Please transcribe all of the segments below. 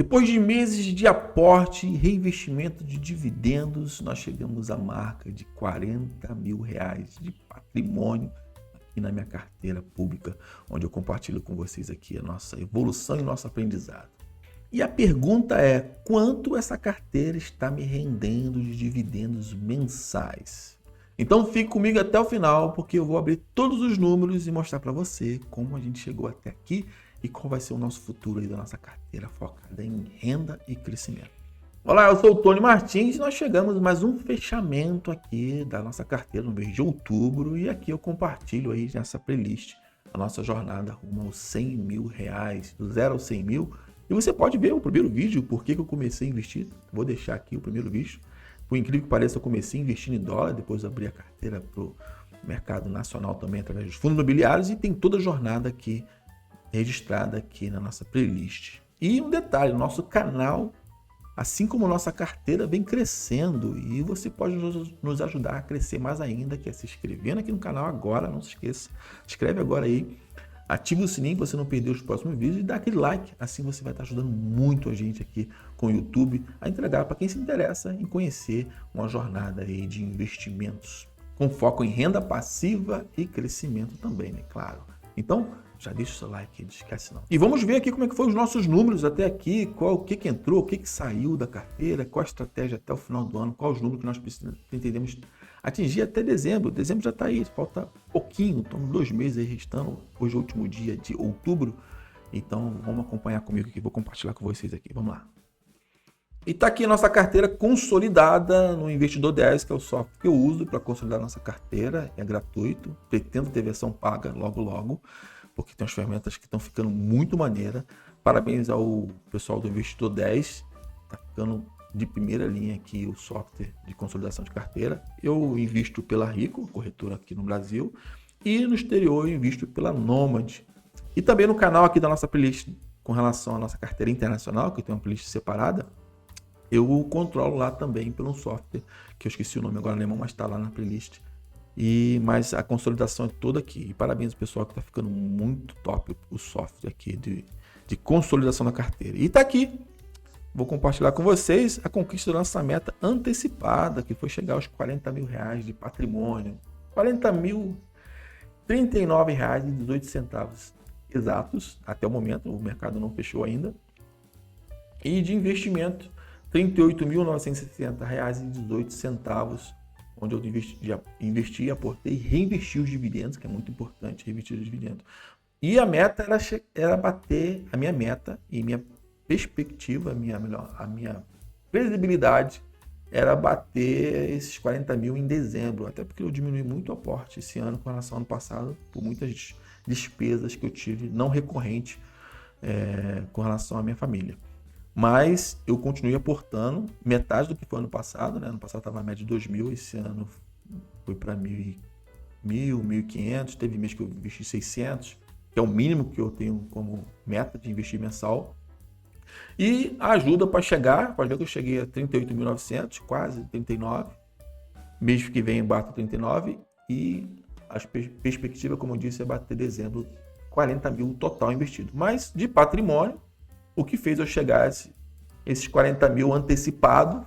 Depois de meses de aporte e reinvestimento de dividendos, nós chegamos à marca de R$40 mil de patrimônio aqui na minha carteira pública, onde eu compartilho com vocês aqui a nossa evolução e nosso aprendizado. E a pergunta é, quanto essa carteira está me rendendo de dividendos mensais? Então fique comigo até o final, porque eu vou abrir todos os números e mostrar para você como a gente chegou até aqui e qual vai ser o nosso futuro aí da nossa carteira focada em renda e crescimento. Olá, eu sou o Tony Martins e nós chegamos a mais um fechamento aqui da nossa carteira no mês de outubro e aqui eu compartilho aí nessa playlist a nossa jornada rumo aos R$100 mil, do 0 aos 100 mil. E você pode ver o primeiro vídeo, por que eu comecei a investir. Vou deixar aqui o primeiro vídeo. Por incrível que pareça, eu comecei investindo em dólar, depois abri a carteira para o mercado nacional também através dos fundos imobiliários e tem toda a jornada aqui registrada aqui na nossa playlist. E um detalhe, o nosso canal, assim como nossa carteira, vem crescendo e você pode nos ajudar a crescer mais ainda, que é se inscrevendo aqui no canal agora, não se esqueça, inscreve agora aí, ativa o sininho para você não perder os próximos vídeos e dá aquele like, assim você vai estar ajudando muito a gente aqui com o YouTube a entregar para quem se interessa em conhecer uma jornada aí de investimentos com foco em renda passiva e crescimento também, né? Claro. Então, já deixa o seu like, não esquece não. E vamos ver aqui como é que foram os nossos números até aqui, o que entrou, o que saiu da carteira, qual a estratégia até o final do ano, quais os números que nós pretendemos atingir até dezembro. Dezembro já está aí, falta pouquinho, estamos 2 meses aí restando, hoje é o último dia de outubro, então vamos acompanhar comigo aqui, vou compartilhar com vocês aqui, vamos lá. E está aqui a nossa carteira consolidada no Investidor 10, que é o software que eu uso para consolidar a nossa carteira, é gratuito, pretendo ter versão paga logo, porque tem umas ferramentas que estão ficando muito maneira. Parabéns ao pessoal do Investidor 10, está ficando de primeira linha aqui o software de consolidação de carteira. Eu invisto pela Rico, corretora aqui no Brasil, e no exterior eu invisto pela Nomad. E também no canal aqui da nossa playlist com relação à nossa carteira internacional, que tem uma playlist separada, eu controlo lá também pelo software, que eu esqueci o nome agora alemão, mas está lá na playlist. Mas a consolidação é toda aqui. E parabéns ao pessoal que está ficando muito top o software aqui de consolidação da carteira. E está aqui. Vou compartilhar com vocês a conquista da nossa meta antecipada, que foi chegar aos R$40 mil de patrimônio. R$40.039,18 exatos. Até o momento, o mercado não fechou ainda. E de investimento, R$38.960,18, onde eu investi, aportei e reinvesti os dividendos, que é muito importante, reinvestir os dividendos. E a meta era bater a minha meta e minha perspectiva, a minha previsibilidade era bater esses 40 mil em dezembro, até porque eu diminui muito o aporte esse ano com relação ao ano passado, por muitas despesas que eu tive não recorrentes com relação à minha família. Mas eu continuei aportando metade do que foi ano passado, né? Ano passado estava na média de 2.000, esse ano foi para 1.000, 1.500, teve mês que eu investi 600, que é o mínimo que eu tenho como meta de investir mensal. E a ajuda para chegar, pode ver que eu cheguei a 38.900, quase 39, mês que vem bato 39 e a perspectiva, como eu disse, é bater dezembro 40 mil total investido. Mas de patrimônio, o que fez eu chegar a esses 40 mil antecipado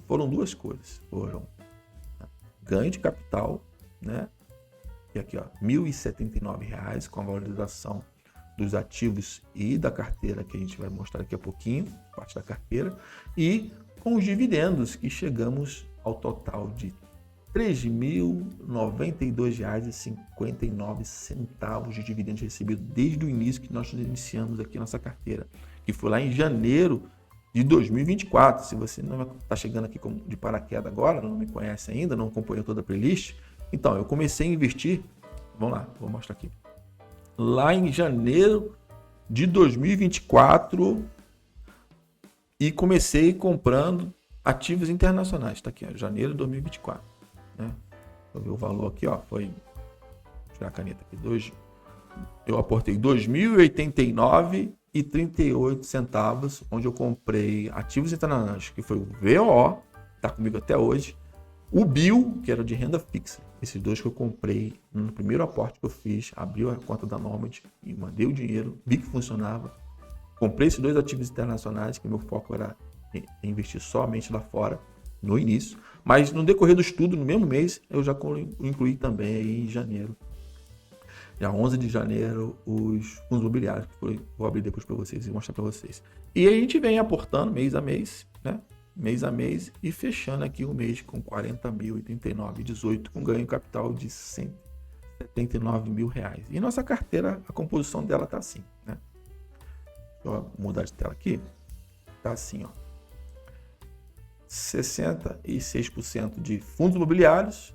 foram duas coisas. Foram ganho de capital, né? E aqui, ó, R$1.079 com a valorização dos ativos e da carteira, que a gente vai mostrar daqui a pouquinho, parte da carteira, e com os dividendos, que chegamos ao total de R$3.092,59 de dividendos recebidos desde o início que nós iniciamos aqui a nossa carteira, que foi lá em janeiro de 2024. Se você não está chegando aqui de paraquedas agora, não me conhece ainda, não acompanhou toda a playlist, então eu comecei a investir, vamos lá, vou mostrar aqui, lá em janeiro de 2024 e comecei comprando ativos internacionais, está aqui, ó, janeiro de 2024, né? Vou ver o valor aqui, ó, foi, vou tirar a caneta aqui, eu aportei R$2.089,38, onde eu comprei ativos internacionais, que foi o VOO, está comigo até hoje, o BIL, que era de renda fixa. Esses dois que eu comprei no primeiro aporte que eu fiz, abri a conta da Nomad e mandei o dinheiro, vi que funcionava. comprei esses 2 ativos internacionais, que meu foco era investir somente lá fora, no início. Mas no decorrer do estudo, no mesmo mês, eu já incluí também aí em janeiro. Dia 11 de janeiro, os fundos imobiliários, que vou abrir depois para vocês e mostrar para vocês. E a gente vem aportando mês a mês, né? Mês a mês e fechando aqui o mês com 40.089,18, com ganho capital de 179 mil reais. E nossa carteira, a composição dela tá assim, né? Deixa eu mudar de tela aqui. Tá assim, ó. 66% de fundos imobiliários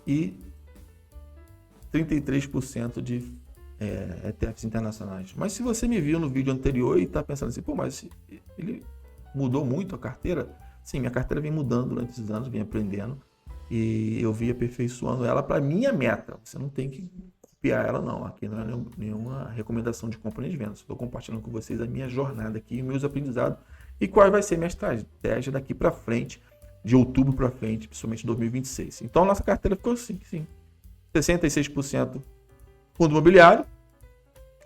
e 33% de ETFs internacionais. Mas se você me viu no vídeo anterior e está pensando assim, pô, mas ele mudou muito a carteira? Sim, minha carteira vem mudando durante esses anos, vem aprendendo e eu vim aperfeiçoando ela para minha meta. Você não tem que copiar ela não, aqui não é nenhuma recomendação de compra nem de venda. Estou compartilhando com vocês a minha jornada aqui, meus aprendizados e qual vai ser minha estratégia daqui para frente, de outubro para frente, principalmente 2026. Então, nossa carteira ficou assim, sim. 66% fundo imobiliário,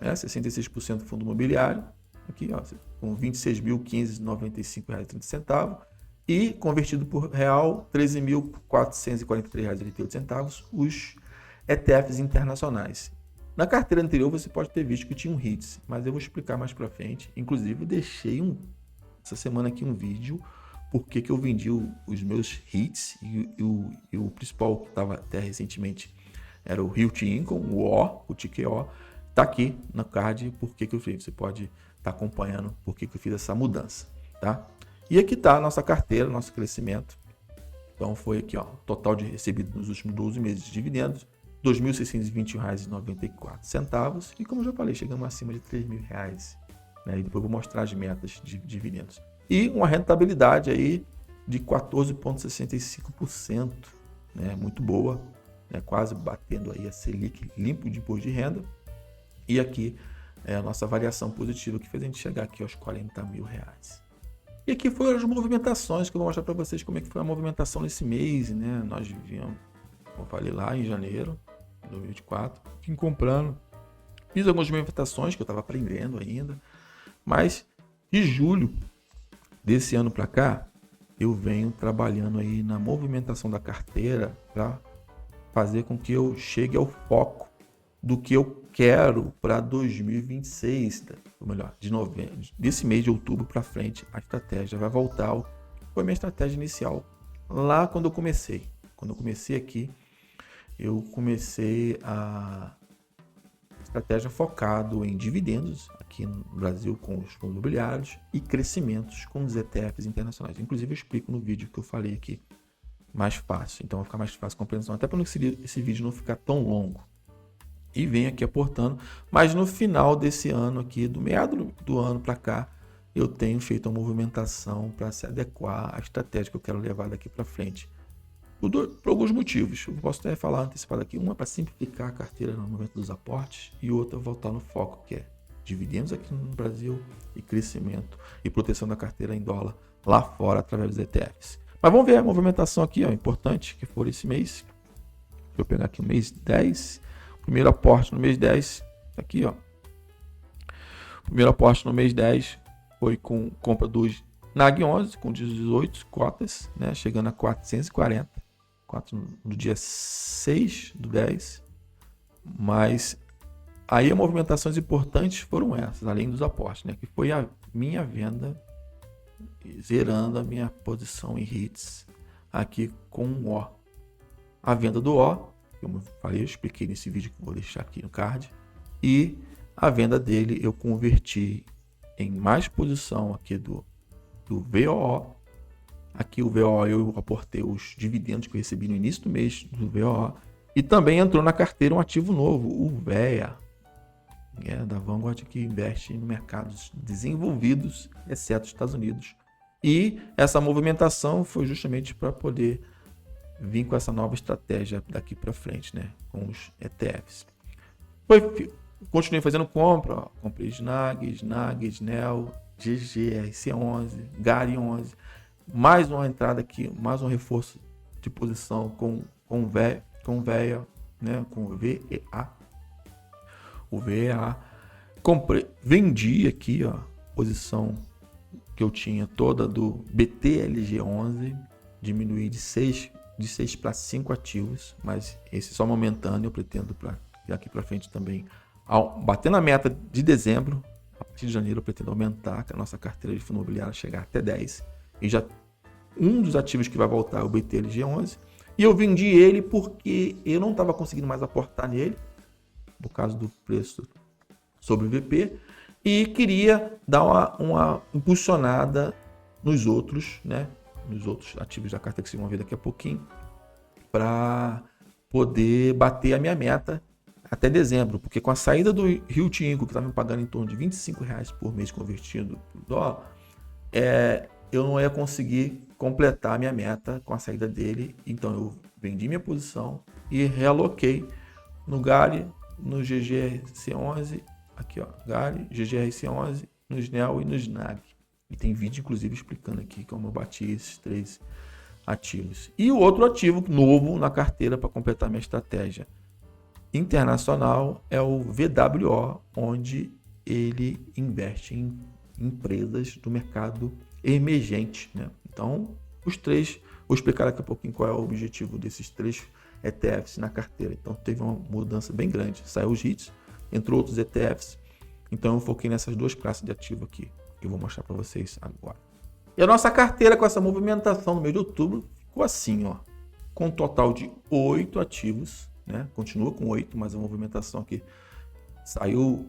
66% fundo imobiliário, aqui ó, com R$ 26.595,30 e convertido por real, R$ 13.443,88 os ETFs internacionais. Na carteira anterior você pode ter visto que tinha um HITS, mas eu vou explicar mais para frente. Inclusive eu deixei essa semana aqui um vídeo porque que eu vendi os meus HITS e o principal que estava até recentemente era o Hilt Income, o ticker O, tá aqui na card, por que eu fiz. Você pode estar acompanhando por que eu fiz essa mudança, tá? E aqui tá a nossa carteira, nosso crescimento. Então foi aqui, ó, total de recebido nos últimos 12 meses de dividendos, R$ 2.621,94. E como eu já falei, chegamos acima de R$ 3.000, né? E depois eu vou mostrar as metas de dividendos. E uma rentabilidade aí de 14,65%, né? Muito boa. Quase batendo aí a Selic limpo de imposto de renda. E aqui é a nossa variação positiva que fez a gente chegar aqui aos R$ 40.000. E aqui foram as movimentações que eu vou mostrar para vocês como é que foi a movimentação nesse mês, né? Nós vivíamos, como eu falei lá em janeiro de 2024, vim comprando. Fiz algumas movimentações que eu estava aprendendo ainda, mas de julho desse ano para cá, eu venho trabalhando aí na movimentação da carteira para fazer com que eu chegue ao foco do que eu quero para 2026, ou melhor, de novembro, desse mês de outubro para frente, a estratégia vai voltar ao que foi a minha estratégia inicial. Lá quando eu comecei aqui, eu comecei a estratégia focado em dividendos aqui no Brasil com os fundos imobiliários e crescimentos com os ETFs internacionais. Inclusive eu explico no vídeo que eu falei aqui, mais fácil, então vai ficar mais fácil a compreensão, até para esse vídeo não ficar tão longo. E venho aqui aportando, mas no final desse ano aqui, do meado do ano para cá, eu tenho feito uma movimentação para se adequar à estratégia que eu quero levar daqui para frente. Por alguns motivos, eu posso até falar antecipado aqui, uma para simplificar a carteira no momento dos aportes e outra voltar no foco, que é dividendos aqui no Brasil e crescimento e proteção da carteira em dólar lá fora através dos ETFs. Mas vamos ver a movimentação aqui, ó, importante, que for esse mês. Deixa eu pegar aqui o mês 10. Primeiro aporte no mês 10. Aqui, ó. Primeiro aporte no mês 10 foi com compra dos NAG 11, com 18 cotas, né? Chegando a 440. No dia 6 do 10. Mas aí as movimentações importantes foram essas, além dos aportes, né? Que foi a minha venda zerando a minha posição em HITS aqui com o O. A venda do O, como eu falei, eu expliquei nesse vídeo que eu vou deixar aqui no card, e a venda dele eu converti em mais posição aqui do VOO. Aqui o VOO eu aportei os dividendos que eu recebi no início do mês do VOO, e também entrou na carteira um ativo novo, o VEA, da Vanguard, que investe em mercados desenvolvidos, exceto os Estados Unidos. E essa movimentação foi justamente para poder vir com essa nova estratégia daqui para frente, né? Com os ETFs. Continuei fazendo compra, ó. Comprei SNAG, NEL, GGRC11, GARI 11. Mais uma entrada aqui, mais um reforço de posição com VEA, né? Com VEA. O VEA. Comprei, vendi aqui, ó. posição que eu tinha toda do BTLG11, diminuir de 6 para 5 ativos, mas esse é só momentâneo, eu pretendo daqui para frente também, batendo a meta de dezembro, a partir de janeiro eu pretendo aumentar a nossa carteira de fundo imobiliário, chegar até 10, e já um dos ativos que vai voltar é o BTLG11, e eu vendi ele porque eu não estava conseguindo mais aportar nele, por causa do preço sobre o VP, e queria dar uma impulsionada nos outros, né? Nos outros ativos da carteira que vocês vão ver daqui a pouquinho, para poder bater a minha meta até dezembro, porque com a saída do Rio Tinco, que estava me pagando em torno de R$25 por mês convertido para o dólar, eu não ia conseguir completar a minha meta com a saída dele, então eu vendi minha posição e realoquei no GARI, no GGRC11, aqui ó, GARI, GGRC11, no SNEL e no SNAG. E tem vídeo, inclusive, explicando aqui como eu bati esses 3 ativos. E o outro ativo novo na carteira para completar minha estratégia internacional é o VWO, onde ele investe em empresas do mercado emergente, né? Então, os 3, vou explicar daqui a pouquinho qual é o objetivo desses 3 ETFs na carteira. Então, teve uma mudança bem grande. Saiu os REITs, entrou outros ETFs. Então, eu foquei nessas 2 classes de ativo aqui, que eu vou mostrar para vocês agora. E a nossa carteira com essa movimentação no mês de outubro ficou assim, ó, com um total de 8 ativos, né? Continua com 8, mas a movimentação aqui saiu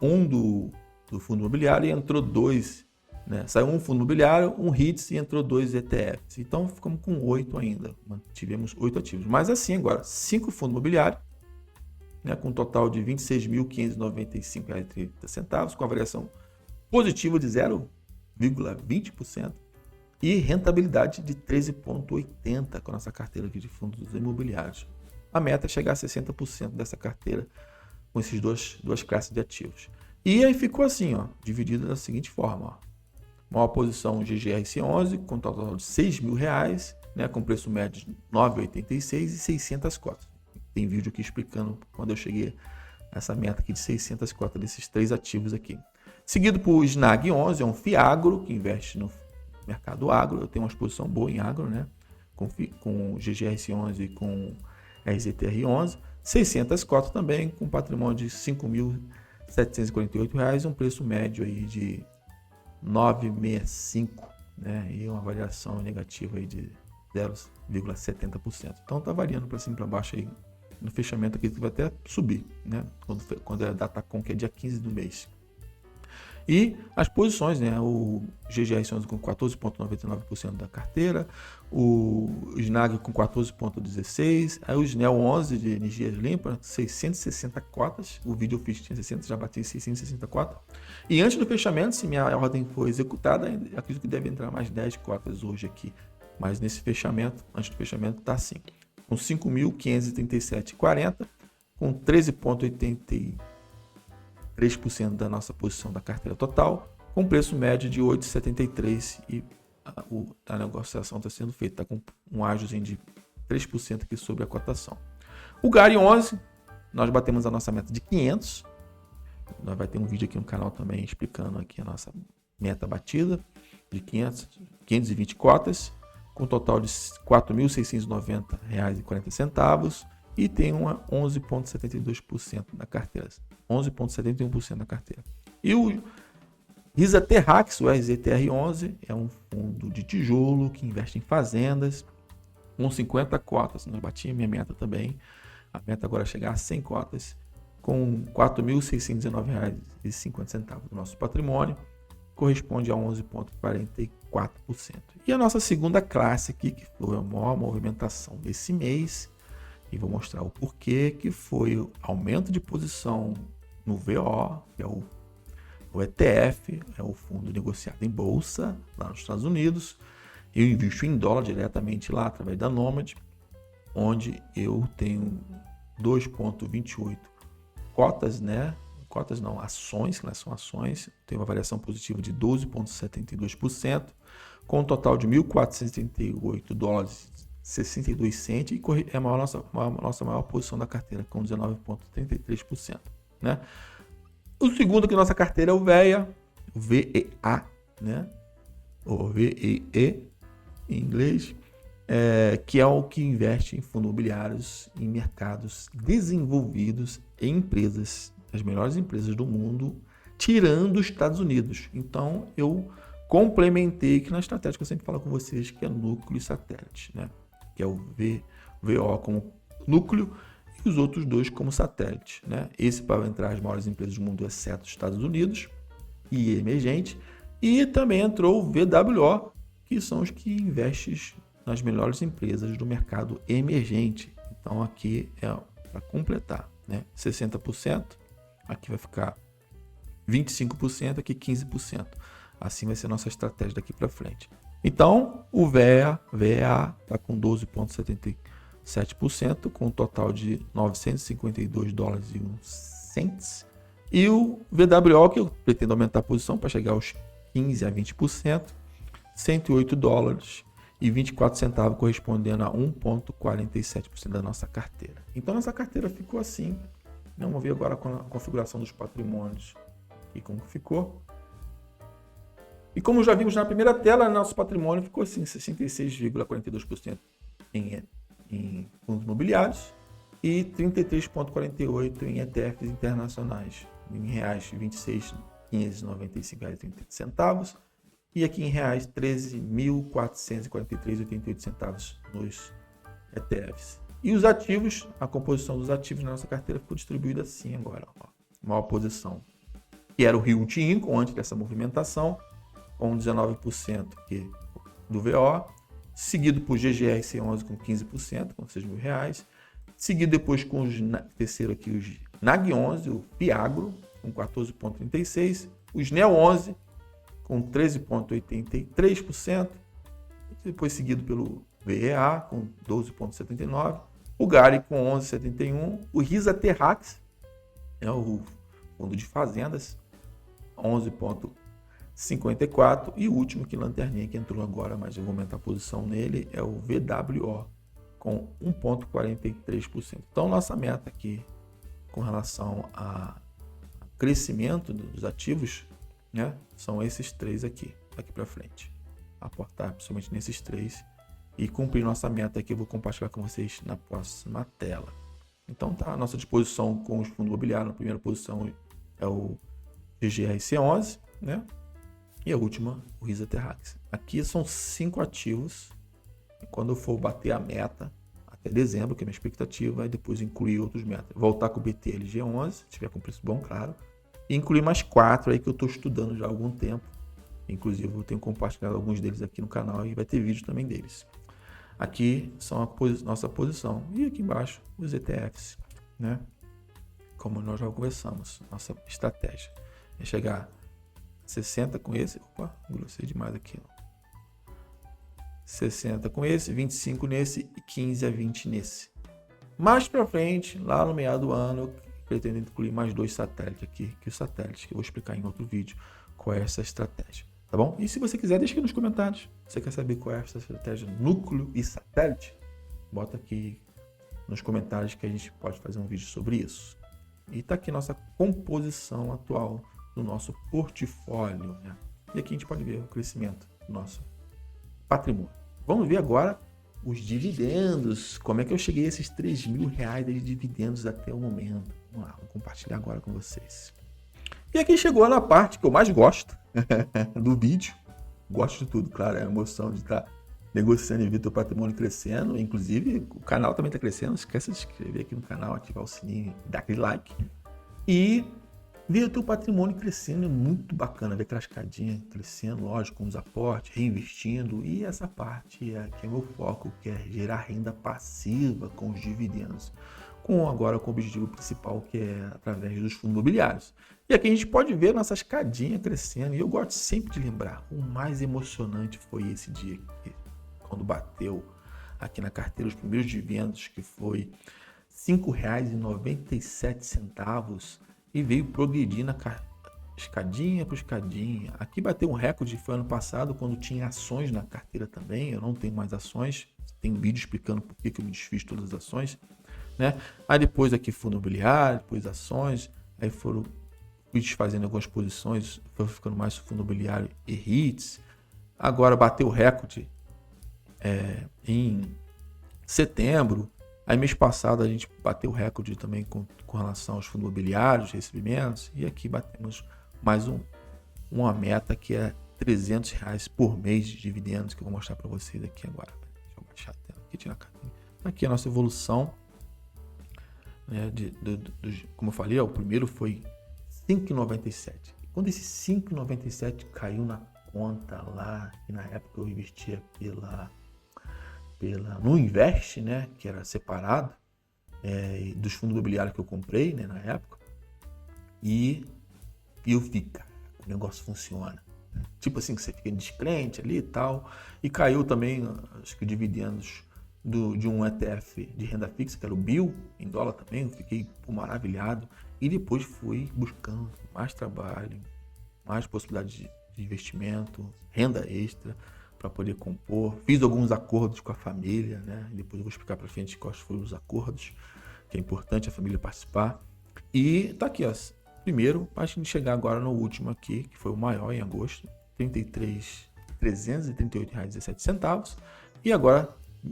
um do fundo imobiliário e entrou 2, né? Saiu um fundo imobiliário, um REITs e entrou 2 ETFs. Então ficamos com 8 ainda, tivemos 8 ativos. Mas assim agora, 5 fundos imobiliários, né? Com um total de R$ 26.595,30, com a variação positiva de 0,20% e rentabilidade de 13,80% com a nossa carteira aqui de fundos imobiliários. A meta é chegar a 60% dessa carteira com esses duas classes de ativos. E aí ficou assim, ó, dividido da seguinte forma, ó. Maior posição GGRC11 com total de R$ 6.000, né, com preço médio de R$ 9,86 e 600 cotas. Tem vídeo aqui explicando quando eu cheguei a essa meta aqui de 600 cotas desses 3 ativos aqui. Seguido por SNAG 11, é um FIAGRO, que investe no mercado agro. Eu tenho uma exposição boa em agro, né? Com GGRC 11 e com RZTR 11. 600 cotas também, com patrimônio de R$ 5.748, um preço médio aí de 9,65, né? E uma variação negativa aí de 0,70%. Então tá variando para cima e para baixo aí. No fechamento aqui vai até subir, né? Quando é a DataCom, que é dia 15 do mês. E as posições, né? O GGR11 com 14,99% da carteira, o SNAG com 14,16%, aí o SNEL 11 de energia limpa, 660 cotas, o vídeo eu fiz tinha 60, já bati 660 cotas. E antes do fechamento, se minha ordem for executada, acredito que deve entrar mais 10 cotas hoje aqui, mas nesse fechamento, antes do fechamento, tá assim, com 5.537,40, com 13,83% da nossa posição da carteira total, com preço médio de 8,73 e a negociação está sendo feita, está com um ágiozinho de 3% aqui sobre a cotação. O GARI 11, nós batemos a nossa meta de 500, nós vai ter um vídeo aqui no canal também explicando aqui a nossa meta batida de 520 cotas, com total de R$ 4.690,40 e tem uma 11,72% da carteira. 11,71% da carteira. E o RISA Terrax, o RZTR11, é um fundo de tijolo que investe em fazendas com 50 cotas. Nós bati a minha meta também. A meta agora é chegar a 100 cotas com R$ 4.619,50 do nosso patrimônio. Corresponde a 11,44%. E a nossa segunda classe aqui, que foi a maior movimentação desse mês, e vou mostrar o porquê, que foi o aumento de posição no VO, que é o ETF, é o fundo negociado em bolsa lá nos Estados Unidos. Eu invisto em dólar diretamente lá através da Nomad, onde eu tenho 2,28 cotas, né? Cotas não, ações, que são ações, tem uma variação positiva de 12,72%, com um total de $1.478,62 e é a nossa maior posição da carteira, com 19,33%. Né? O segundo que nossa carteira é o VEA, VEA, né? Ou VEE em inglês, que é o que investe em fundos imobiliários em mercados desenvolvidos em empresas, as melhores empresas do mundo, tirando os Estados Unidos. Então, eu complementei que na estratégia que eu sempre falo com vocês, que é núcleo e satélite, né? Que é o VO como núcleo e os outros dois como satélite, né? Esse para entrar as maiores empresas do mundo, exceto os Estados Unidos e emergente. E também entrou o VWO, que são os que investem nas melhores empresas do mercado emergente. Então aqui é para completar, né? 60%, aqui vai ficar 25%, aqui 15%. Assim vai ser a nossa estratégia daqui para frente. Então o VEA está com 12,77%, com um total de 952 dólares e uns cents. E o VWO, que eu pretendo aumentar a posição para chegar aos 15 a 20%, 108 dólares e 24 centavos, correspondendo a 1,47% da nossa carteira. Então, nossa carteira ficou assim. Vamos ver agora com a configuração dos patrimônios e como ficou. E como já vimos na primeira tela, nosso patrimônio ficou assim, 66,42% em fundos imobiliários e 33,48% em ETFs internacionais, em reais, R$ 26.595,30. E aqui em reais, 13.443,88 centavos nos ETFs. E os ativos, a composição dos ativos na nossa carteira ficou distribuída assim agora. Ó. Maior posição, que era o Realty Income antes dessa movimentação, com 19% aqui do VO, seguido por GGRC11 com 15%, com R$6.000, seguido depois com os terceiro aqui, os NAG11, o Piagro, com 14,36%, os NEO11, com 13,83%, depois seguido pelo VEA, com 12,79%, o GARI com 11,71%, o RISA Terrax, o fundo de fazendas, 11,54%, e o último que lanterninha que entrou agora, mas eu vou aumentar a posição nele, é o VWO, com 1,43%. Então, nossa meta aqui, com relação a crescimento dos ativos, né, são esses três aqui, daqui para frente. Aportar principalmente nesses três e cumprir nossa meta aqui, eu vou compartilhar com vocês na próxima tela. Então tá à nossa disposição com os fundos imobiliários. Na primeira posição é o GGRC11, né? E a última, o RISA Terrax. Aqui são 5 ativos. E quando eu for bater a meta, até dezembro, que é a minha expectativa, e depois incluir outros metas. Voltar com o BTLG11, se tiver com preço bom, claro. E incluir mais 4 aí que eu estou estudando já há algum tempo. Inclusive eu tenho compartilhado alguns deles aqui no canal e vai ter vídeo também deles. Aqui são a nossa posição. E aqui embaixo os ETFs, né? Como nós já conversamos, nossa estratégia é chegar a 60 com esse. Opa, grossei demais aqui. 60 com esse, 25 nesse e 15 a 20 nesse. Mais para frente, lá no meado do ano, eu pretendo incluir mais 2 satélites aqui, que os satélites que eu vou explicar em outro vídeo qual é essa estratégia. Tá bom? E se você quiser, deixa aqui nos comentários. Você quer saber qual é essa estratégia núcleo e satélite? Bota aqui nos comentários que a gente pode fazer um vídeo sobre isso. E tá aqui nossa composição atual do nosso portfólio, né? E aqui a gente pode ver o crescimento do nosso patrimônio. Vamos ver agora os dividendos. Como é que eu cheguei a esses R$3.000 de dividendos até o momento? Vamos lá, vou compartilhar agora com vocês. E aqui chegou na parte que eu mais gosto do vídeo. Gosto de tudo, claro, é a emoção de estar negociando e ver teu patrimônio crescendo. Inclusive, o canal também está crescendo. Não esqueça de se inscrever aqui no canal, ativar o sininho, dar aquele like. E ver o teu patrimônio crescendo é muito bacana. Ver aquela escadinha crescendo, lógico, com os aportes, reinvestindo. E essa parte que é meu foco, que é gerar renda passiva com os dividendos. Agora com o objetivo principal, que é através dos fundos imobiliários. E aqui a gente pode ver nossa escadinha crescendo. E eu gosto sempre de lembrar, o mais emocionante foi esse dia, quando bateu aqui na carteira os primeiros dividendos, que foi R$ 5,97, e veio progredir na escadinha por escadinha. Aqui bateu um recorde, foi ano passado, quando tinha ações na carteira também. Eu não tenho mais ações, tem um vídeo explicando por que eu me desfiz todas as ações, né? Aí depois aqui fundo imobiliário, depois ações, aí fui fui desfazendo algumas posições, foi ficando mais fundo imobiliário e REITs. Agora bateu o recorde em setembro. Aí mês passado a gente bateu o recorde também com relação aos fundos imobiliários, recebimentos. E aqui batemos mais uma meta que é R$300 por mês de dividendos, que eu vou mostrar para vocês aqui agora. Deixa eu baixar a tela aqui, tirar a cartinha. Aqui a nossa evolução, né, como eu falei, o primeiro foi 5,97. Quando esse 5,97 caiu na conta lá, e na época eu investia no Invest, né, que era separado dos fundos imobiliários que eu comprei, né, na época, e eu vi, cara, o negócio funciona. Tipo assim, que você fica descrente ali e tal. E caiu também, acho que dividendos de um ETF de renda fixa, que era o BIL, em dólar também. Eu fiquei maravilhado. E depois fui buscando mais trabalho, mais possibilidades de investimento, renda extra para poder compor. Fiz alguns acordos com a família, né? E depois eu vou explicar para frente quais foram os acordos, que é importante a família participar. E tá aqui, ó. Primeiro, a gente chegar agora no último aqui, que foi o maior em agosto, R$338,17. E agora,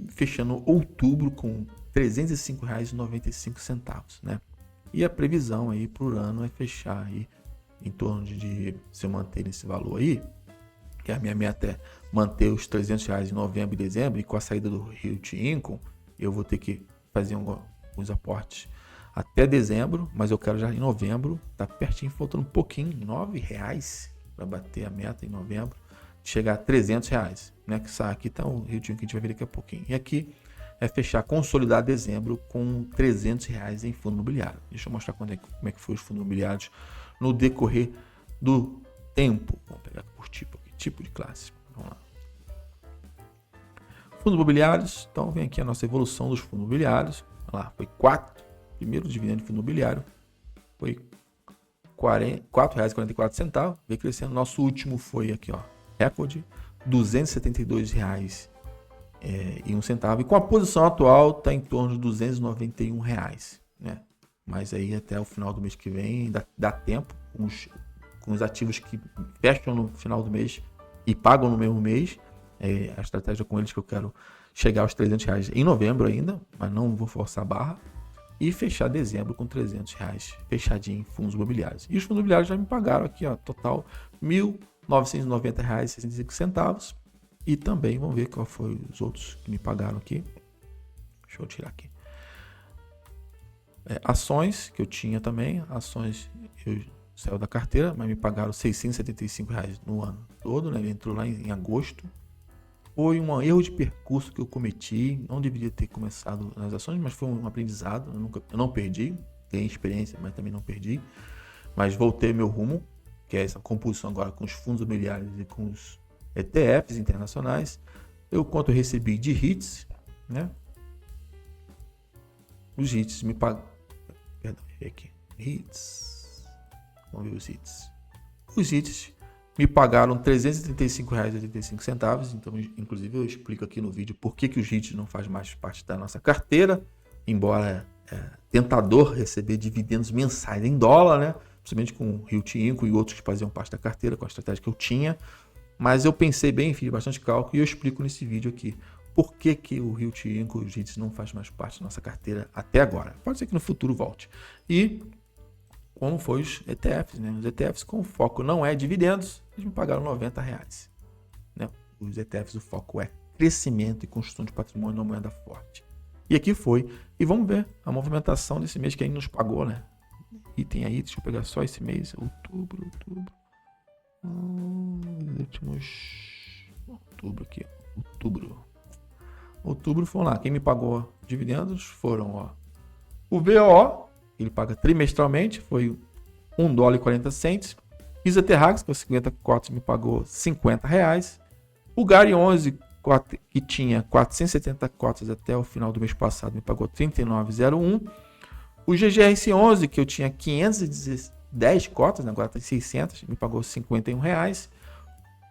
fechando outubro com R$305,95, né? E a previsão aí para o ano é fechar aí em torno de, se eu manter esse valor aí, que a minha meta é manter os R$300 em novembro e dezembro, e com a saída do Realty Income, eu vou ter que fazer alguns aportes até dezembro, mas eu quero já em novembro, tá pertinho, faltando um pouquinho, R$9 para bater a meta em novembro, chegar a R$300, né? Que aqui tá o Realty Income que a gente vai ver daqui a pouquinho. E aqui é fechar, consolidar dezembro com R$300 em fundo imobiliário. Deixa eu mostrar como é que foi os fundos imobiliários no decorrer do tempo. Vamos pegar por tipo de classe. Vamos lá. Fundos imobiliários, então vem aqui a nossa evolução dos fundos imobiliários. Olha lá, foi 4. Primeiro dividendo de fundo imobiliário foi R$4,44, veio crescendo. Nosso último foi aqui, ó, recorde, R$272,01. E com a posição atual está em torno de R$291, né? Mas aí até o final do mês que vem dá tempo, com os ativos que fecham no final do mês e pagam no mesmo mês. A estratégia com eles que eu quero chegar aos R$300 em novembro ainda, mas não vou forçar a barra. E fechar dezembro com R$300 fechadinho em fundos imobiliários. E os fundos imobiliários já me pagaram aqui, ó, total R$1.990,65. E também, vamos ver qual foi os outros que me pagaram aqui. Deixa eu tirar aqui. Ações que eu tinha também, ações eu saiu da carteira, mas me pagaram R$675 no ano todo, né? Ele entrou lá em agosto. Foi um erro de percurso que eu cometi, não deveria ter começado nas ações, mas foi um aprendizado, eu não perdi, tenho experiência, mas também não perdi, mas voltei meu rumo, que é essa composição agora com os fundos imobiliários e com os ETFs internacionais. Quanto eu recebi de REITs, né? Os REITs me pagam, perdão, aqui, REITs, vamos ver os REITs. Os REITs me pagaram R$335,85, então inclusive eu explico aqui no vídeo por que os REITs não fazem mais parte da nossa carteira, embora tentador receber dividendos mensais em dólar, né? Principalmente com o Realty Income e outros que faziam parte da carteira, com a estratégia que eu tinha, mas eu pensei bem, fiz bastante cálculo e eu explico nesse vídeo aqui por que o Realty Income e os REITs não fazem mais parte da nossa carteira até agora. Pode ser que no futuro volte. E como foi os ETFs, né? Os ETFs com foco não é dividendos, eles me pagaram R$90, né? Os ETFs, o foco é crescimento e construção de patrimônio na moeda forte. E aqui foi. E vamos ver a movimentação desse mês que ainda nos pagou, né? E tem aí, deixa eu pegar só esse mês, outubro. Os últimos... Outubro foram lá. Quem me pagou dividendos foram, ó, o VO, ele paga trimestralmente, foi $1,40. Visa Terrax, que é 50 cotas, me pagou R$50. O Gari 11, que tinha 470 cotas até o final do mês passado, me pagou R$39,01. O GGRC 11, que eu tinha 510 cotas, agora tem 600, me pagou R$51.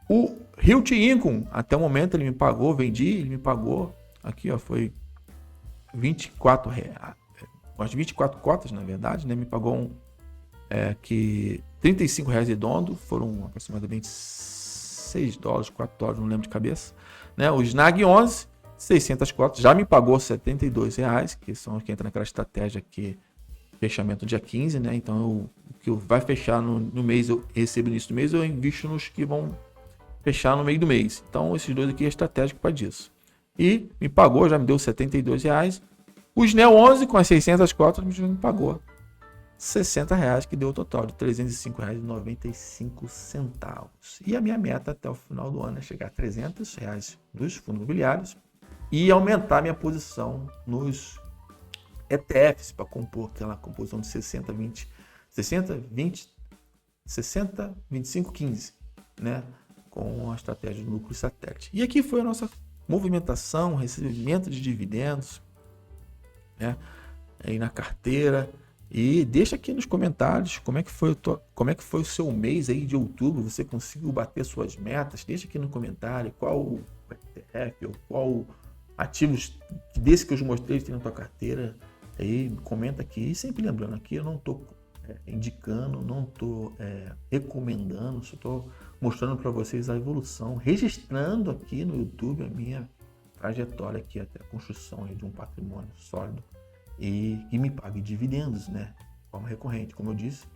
O Realty Income, até o momento ele me pagou, ele me pagou, aqui ó, foi R$24. As 24 cotas, na verdade, né? Me pagou que R$ 35 redondo, foram aproximadamente $6, $4, não lembro de cabeça. Né? O Snag 11, 600 cotas, já me pagou R$72, que são que entra naquela estratégia aqui, fechamento dia 15, né? Então, o que vai fechar no mês, eu recebo no início do mês, eu invisto nos que vão fechar no meio do mês. Então, esses dois aqui é estratégico para disso. E me pagou, já me deu R$72. O Snell 11 com as 600 cotas me pagou R$60, que deu o total de R$305,95. E a minha meta até o final do ano é chegar a R$300 dos fundos imobiliários e aumentar minha posição nos ETFs para compor aquela composição de 60, 20, 25, 15, né? Com a estratégia do lucro satélite. E aqui foi a nossa movimentação, recebimento de dividendos, né? Aí na carteira. E deixa aqui nos comentários como é que foi o seu mês aí de outubro. Você conseguiu bater suas metas? Deixa aqui no comentário qual ETF ou qual ativos desse que eu mostrei tem na tua carteira. Aí comenta aqui. E sempre lembrando aqui, eu não estou indicando, não estou recomendando, só estou mostrando para vocês a evolução, registrando aqui no YouTube a minha trajetória aqui até a construção aí de um patrimônio sólido e que me pague dividendos, né? De forma recorrente. Como eu disse,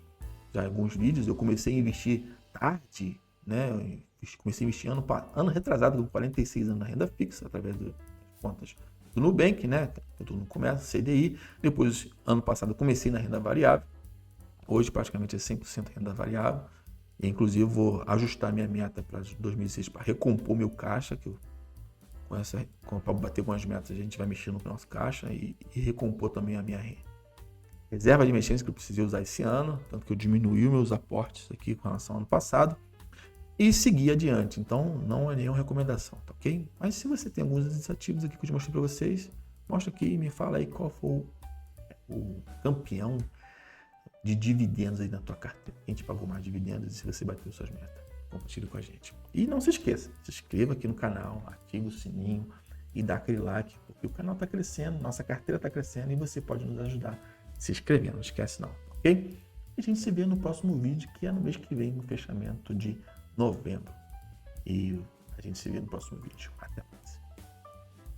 já em alguns vídeos eu comecei a investir tarde, né? Eu comecei a investir ano retrasado, com 46 anos na renda fixa, através das contas do Nubank, né? Tudo no comércio, CDI. Depois, ano passado, eu comecei na renda variável. Hoje, praticamente, é 100% renda variável. E, inclusive, eu vou ajustar minha meta para 2006 para recompor meu caixa, que eu para bater com as metas, a gente vai mexer no nosso caixa e recompor também a minha reserva de emergência que eu precisei usar esse ano, tanto que eu diminui meus aportes aqui com relação ao ano passado e seguir adiante. Então, não é nenhuma recomendação, tá ok? Mas se você tem alguns iniciativos aqui que eu te mostrei para vocês, mostra aqui e me fala aí qual foi o campeão de dividendos aí na tua carteira. Quem te pagou mais dividendos e se você bateu suas metas. Compartilhe com a gente. E não se esqueça, se inscreva aqui no canal, ative o sininho e dá aquele like, porque o canal está crescendo, nossa carteira está crescendo e você pode nos ajudar se inscrevendo, não esquece não, ok? E a gente se vê no próximo vídeo, que é no mês que vem, no fechamento de novembro. E a gente se vê no próximo vídeo. Até